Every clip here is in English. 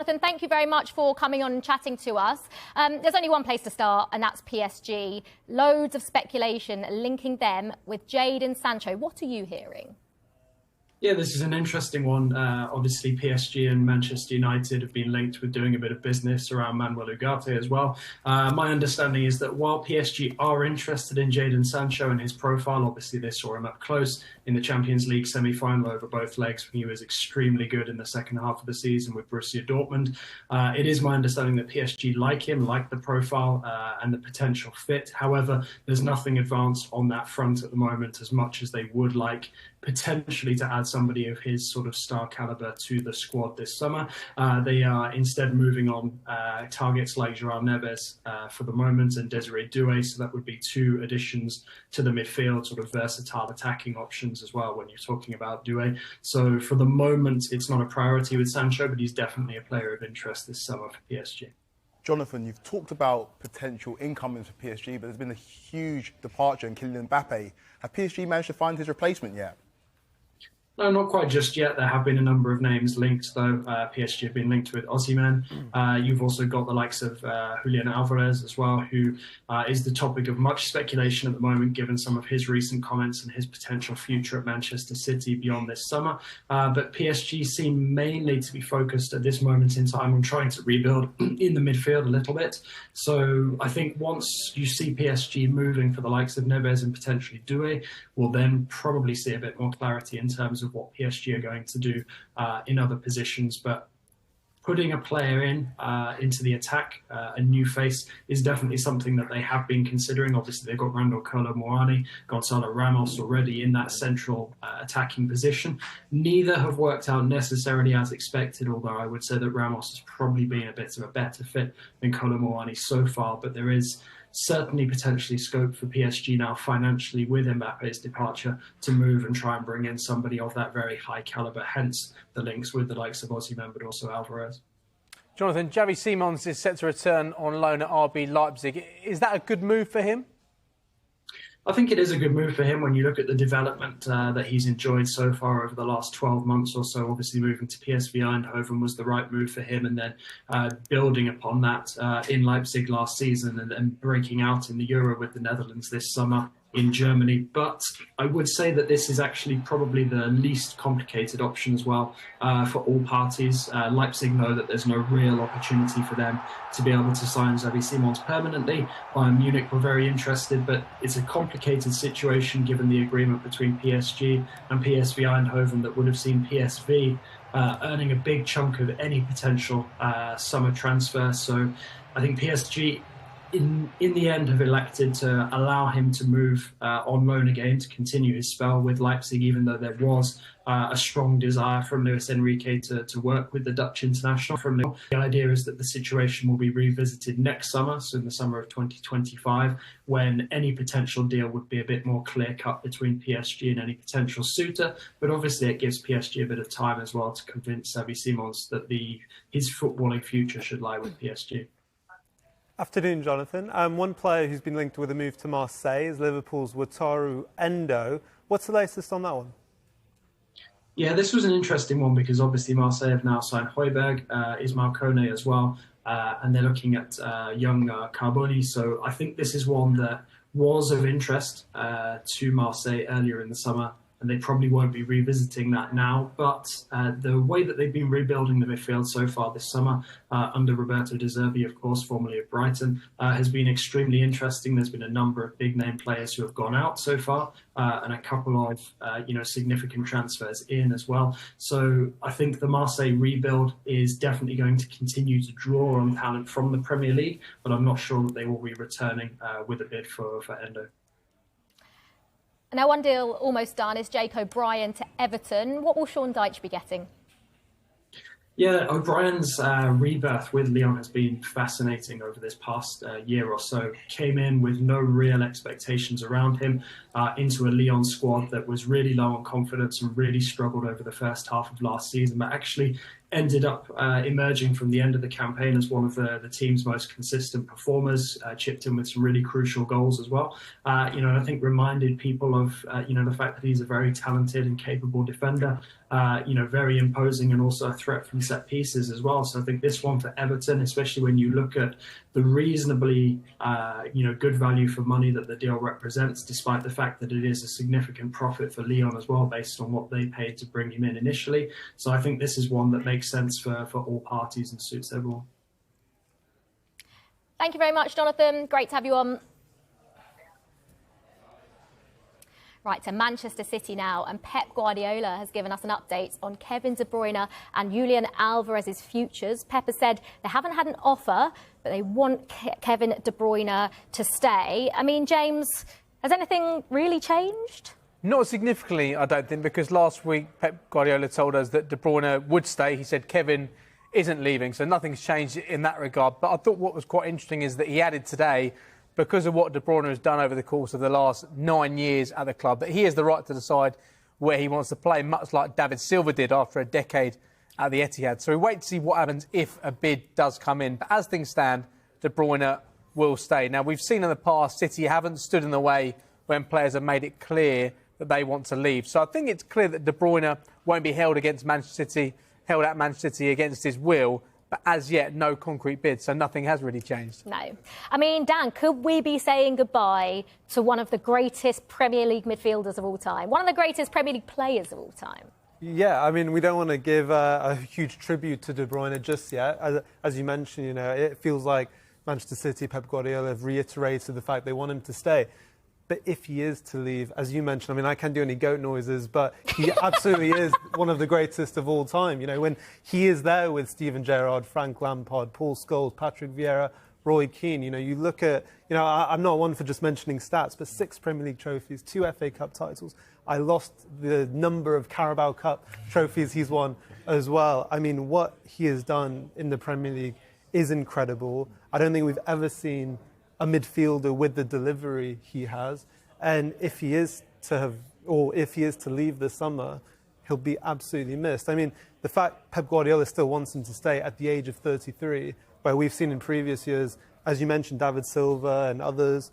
Jonathan, thank you very much for coming on and chatting to us. There's only one place to start, and that's PSG. Loads of speculation linking them with Jadon Sancho. What are you hearing? Yeah, this is an interesting one. Obviously, PSG and Manchester United have been linked with doing a bit of business around Manuel Ugarte as well. My understanding is that while PSG are interested in Jadon Sancho and his profile, obviously they saw him up close in the Champions League semi-final over both legs when he was extremely good in the second half of the season with Borussia Dortmund. It is my understanding that PSG like him, like the profile and the potential fit. However, there's nothing advanced on that front at the moment, as much as they would like potentially to add somebody of his sort of star caliber to the squad this summer. They are instead moving on targets like João Neves for the moment and Desiree Doué, so that would be two additions to the midfield, sort of versatile attacking options as well when you're talking about Doué. So for the moment, it's not a priority with Sancho, but he's definitely a player of interest this summer for PSG. Jonathan, you've talked about potential incomings for PSG, but there's been a huge departure in Kylian Mbappe. Have PSG managed to find his replacement yet? No, not quite just yet. There have been a number of names linked, though. PSG have been linked with Osimhen. You've also got the likes of Julian Alvarez as well, who is the topic of much speculation at the moment, given some of his recent comments and his potential future at Manchester City beyond this summer. But PSG seem mainly to be focused at this moment in time on trying to rebuild in the midfield a little bit. So I think once you see PSG moving for the likes of Neves and potentially Doué, we'll then probably see a bit more clarity in terms of what PSG are going to do in other positions. But putting a player into the attack, a new face, is definitely something that they have been considering. Obviously, they've got Randall Moani, Gonzalo Ramos already in that central attacking position. Neither have worked out necessarily as expected, although I would say that Ramos has probably been a bit of a better fit than Moani so far. But there is certainly potentially scope for PSG now financially with Mbappe's departure to move and try and bring in somebody of that very high calibre, hence the links with the likes of Osimhen but also Alvarez. Jonathan, Xavi Simons is set to return on loan at RB Leipzig. Is that a good move for him? I think it is a good move for him when you look at the development that he's enjoyed so far over the last 12 months or so. Obviously, moving to PSV Eindhoven was the right move for him, and then building upon that in Leipzig last season and then breaking out in the Euro with the Netherlands this summer in Germany. But I would say that this is actually probably the least complicated option as well for all parties. Leipzig know that there's no real opportunity for them to be able to sign Xavi Simons permanently. Bayern Munich were very interested, but it's a complicated situation given the agreement between PSG and PSV Eindhoven that would have seen PSV earning a big chunk of any potential summer transfer. So I think PSG in the end have elected to allow him to move on loan again to continue his spell with Leipzig, even though there was a strong desire from Luis Enrique to work with the Dutch international. The idea is that the situation will be revisited next summer, so in the summer of 2025, when any potential deal would be a bit more clear-cut between PSG and any potential suitor. But obviously it gives PSG a bit of time as well to convince Xavi Simons that his footballing future should lie with PSG. Afternoon, Jonathan. One player who's been linked with a move to Marseille is Liverpool's Wataru Endo. What's the latest on that one? Yeah, this was an interesting one because obviously Marseille have now signed Højbjerg, Ismail Kone as well, and they're looking at young Carboni. So I think this is one that was of interest to Marseille earlier in the summer, and they probably won't be revisiting that now. But the way that they've been rebuilding the midfield so far this summer, under Roberto De Zerbi, of course, formerly of Brighton, has been extremely interesting. There's been a number of big-name players who have gone out so far, and a couple of significant transfers in as well. So I think the Marseille rebuild is definitely going to continue to draw on talent from the Premier League, but I'm not sure that they will be returning with a bid for Endo. Now, one deal almost done is Jake O'Brien to Everton. What will Sean Dyche be getting? Yeah, O'Brien's rebirth with Lyon has been fascinating over this past year or so. Came in with no real expectations around him into a Lyon squad that was really low on confidence and really struggled over the first half of last season, but actually ended up emerging from the end of the campaign as one of the team's most consistent performers, chipped in with some really crucial goals as well. And I think reminded people of, the fact that he's a very talented and capable defender. very imposing and also a threat from set pieces as well. So I think this one for Everton, especially when you look at the reasonably, good value for money that the deal represents, despite the fact that it is a significant profit for Lyon as well, based on what they paid to bring him in initially. So I think this is one that makes sense for all parties and suits everyone. Thank you very much, Jonathan. Great to have you on. Right, to Manchester City now, and Pep Guardiola has given us an update on Kevin De Bruyne and Julian Alvarez's futures. Pep has said they haven't had an offer, but they want Kevin De Bruyne to stay. I mean, James, has anything really changed? Not significantly, I don't think, because last week Pep Guardiola told us that De Bruyne would stay. He said Kevin isn't leaving, so nothing's changed in that regard. But I thought what was quite interesting is that he added today, because of what De Bruyne has done over the course of the last 9 years at the club, that he has the right to decide where he wants to play, much like David Silva did after a decade at the Etihad. So we wait to see what happens if a bid does come in. But as things stand, De Bruyne will stay. Now, we've seen in the past, City haven't stood in the way when players have made it clear that they want to leave. So I think it's clear that De Bruyne won't be held at Manchester City against his will. But as yet, no concrete bid, so nothing has really changed. No. I mean, Dan, could we be saying goodbye to one of the greatest Premier League midfielders of all time? One of the greatest Premier League players of all time? Yeah, I mean, we don't want to give a huge tribute to De Bruyne just yet. As you mentioned, it feels like Manchester City, Pep Guardiola have reiterated the fact they want him to stay. But if he is to leave, as you mentioned, I mean, I can't do any goat noises, but he absolutely is one of the greatest of all time. When he is there with Steven Gerrard, Frank Lampard, Paul Scholes, Patrick Vieira, Roy Keane, you look at, I'm not one for just mentioning stats, but 6 Premier League trophies, 2 FA Cup titles. I lost the number of Carabao Cup trophies he's won as well. I mean, what he has done in the Premier League is incredible. I don't think we've ever seen a midfielder with the delivery he has, and if he is to leave this summer, he'll be absolutely missed. I mean, the fact Pep Guardiola still wants him to stay at the age of 33, where we've seen in previous years, as you mentioned, David Silva and others,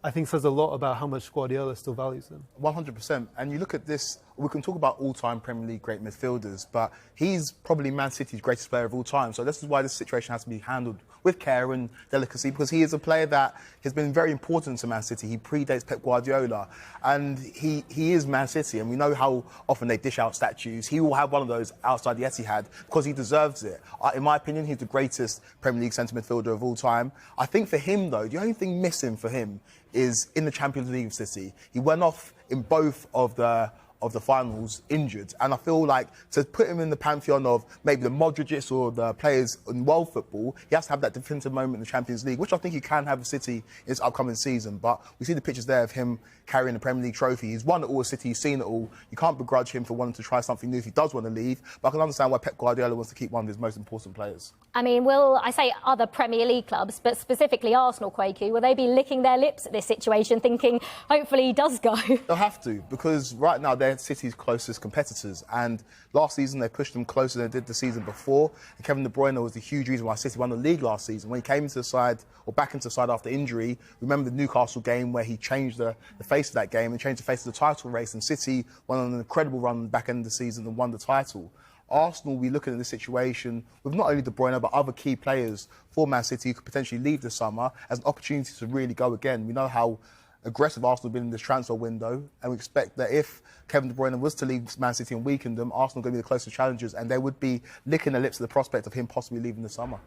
I think says a lot about how much Guardiola still values him. 100%. And you look at this, we can talk about all-time Premier League great midfielders, but he's probably Man City's greatest player of all time. So this is why this situation has to be handled with care and delicacy, because he is a player that has been very important to Man City. He predates Pep Guardiola, and he is Man City, and we know how often they dish out statues. He will have one of those outside the Etihad because he deserves it. In my opinion, he's the greatest Premier League centre midfielder of all time. I think for him, though, the only thing missing for him is in the Champions League of City. He went off in both of the finals injured, and I feel like to put him in the pantheon of maybe the Modric's or the players in world football, he has to have that definitive moment in the Champions League, which I think he can have with City in this upcoming season. But we see the pictures there of him carrying the Premier League trophy. He's won it all with City, he's seen it all. You can't begrudge him for wanting to try something new if he does want to leave, but I can understand why Pep Guardiola wants to keep one of his most important players. I mean, will I say other Premier League clubs, but specifically Arsenal, Kwaku, will they be licking their lips at this situation, thinking hopefully he does go? They'll have to, because right now they're City's closest competitors, and last season they pushed them closer than they did the season before. And Kevin De Bruyne was the huge reason why City won the league last season. When he came into the side, or back into the side after injury, remember the Newcastle game where he changed the face of that game and changed the face of the title race, and City won an incredible run back end of the season and won the title. Arsenal will be looking at this situation with not only De Bruyne but other key players for Man City who could potentially leave this summer as an opportunity to really go again. We know how aggressive Arsenal have been in this transfer window, and we expect that if Kevin De Bruyne was to leave Man City and weaken them, Arsenal are going to be the closest challengers, and they would be licking their lips at the prospect of him possibly leaving this summer.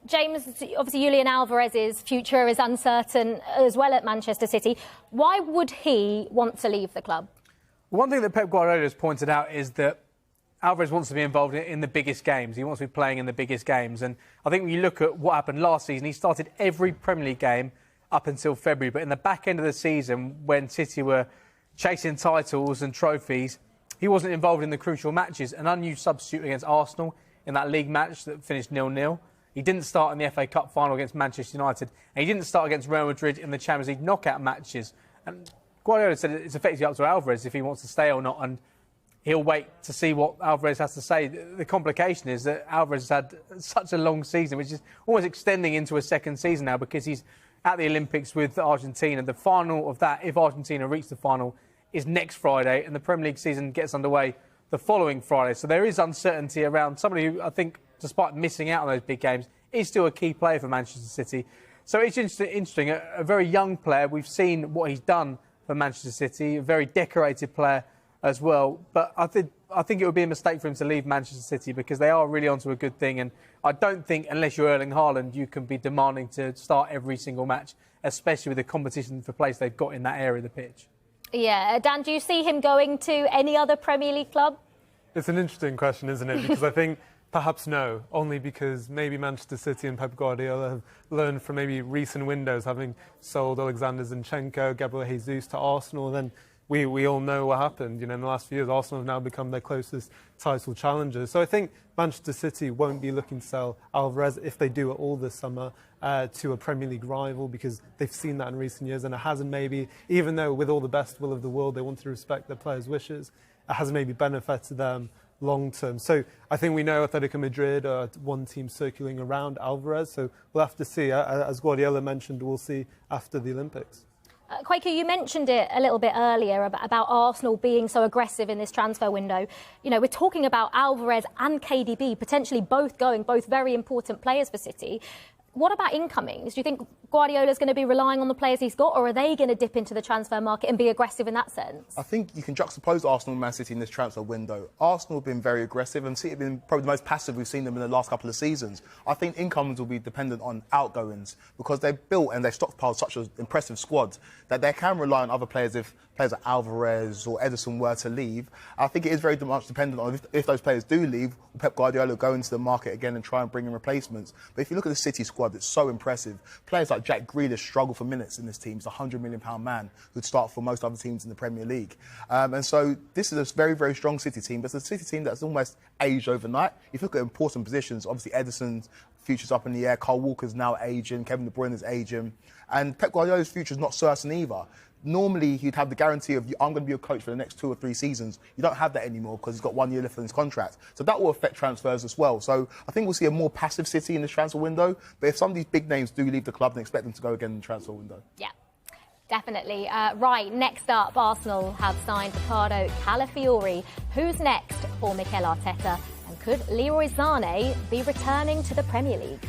James, obviously Julian Alvarez's future is uncertain as well at Manchester City. Why would he want to leave the club? One thing that Pep Guardiola has pointed out is that Alvarez wants to be involved in the biggest games. He wants to be playing in the biggest games. And I think when you look at what happened last season, he started every Premier League game up until February. But in the back end of the season, when City were chasing titles and trophies, he wasn't involved in the crucial matches. An unused substitute against Arsenal in that league match that finished 0-0. He didn't start in the FA Cup final against Manchester United. And he didn't start against Real Madrid in the Champions League knockout matches. And Guardiola said it's effectively up to Alvarez if he wants to stay or not. And he'll wait to see what Alvarez has to say. The complication is that Alvarez has had such a long season, which is almost extending into a second season now, because he's at the Olympics with Argentina. The final of that, if Argentina reach the final, is next Friday, and the Premier League season gets underway the following Friday. So there is uncertainty around somebody who I think, despite missing out on those big games, is still a key player for Manchester City. So it's interesting. A very young player. We've seen what he's done for Manchester City, a very decorated player as well. But I think it would be a mistake for him to leave Manchester City because they are really onto a good thing. And I don't think, unless you're Erling Haaland, you can be demanding to start every single match, especially with the competition for place they've got in that area of the pitch. Yeah. Dan, do you see him going to any other Premier League club? It's an interesting question, isn't it? Because I think perhaps no, only because maybe Manchester City and Pep Guardiola have learned from maybe recent windows, having sold Alexander Zinchenko, Gabriel Jesus to Arsenal. Then we all know what happened. In the last few years, Arsenal have now become their closest title challengers. So I think Manchester City won't be looking to sell Alvarez, if they do at all this summer, to a Premier League rival, because they've seen that in recent years, and it hasn't maybe, even though with all the best will of the world, they want to respect their players' wishes, it hasn't maybe benefited them long term. So I think we know Atletico Madrid are one team circling around Alvarez, so we'll have to see. As Guardiola mentioned, we'll see after the Olympics. Quaker, you mentioned it a little bit earlier about Arsenal being so aggressive in this transfer window. We're talking about Alvarez and KDB potentially both very important players for City. What about incomings? Do you think Guardiola's going to be relying on the players he's got, or are they going to dip into the transfer market and be aggressive in that sense? I think you can juxtapose Arsenal and Man City in this transfer window. Arsenal have been very aggressive, and City have been probably the most passive we've seen them in the last couple of seasons. I think incomings will be dependent on outgoings, because they've built and they've stockpiled such an impressive squad that they can rely on other players if players like Alvarez or Ederson were to leave. I think it is very much dependent on if those players do leave, will Pep Guardiola go into the market again and try and bring in replacements. But if you look at the City squad, it's so impressive. Players like Jack Grealish struggle for minutes in this team. He's a £100 million man who'd start for most other teams in the Premier League. And so this is a very, very strong City team, but it's a City team that's almost aged overnight. If you look at important positions, obviously Ederson's future's up in the air, Kyle Walker's now aging, Kevin De Bruyne is aging, and Pep Guardiola's future's not certain either. Normally, he'd have the guarantee of, I'm going to be a coach for the next 2 or 3 seasons. You don't have that anymore because he's got 1 year left on his contract. So that will affect transfers as well. So I think we'll see a more passive City in this transfer window. But if some of these big names do leave the club, then expect them to go again in the transfer window. Yeah, definitely. Right, next up, Arsenal have signed Ricardo Calafiori. Who's next for Mikel Arteta? And could Leroy Sané be returning to the Premier League?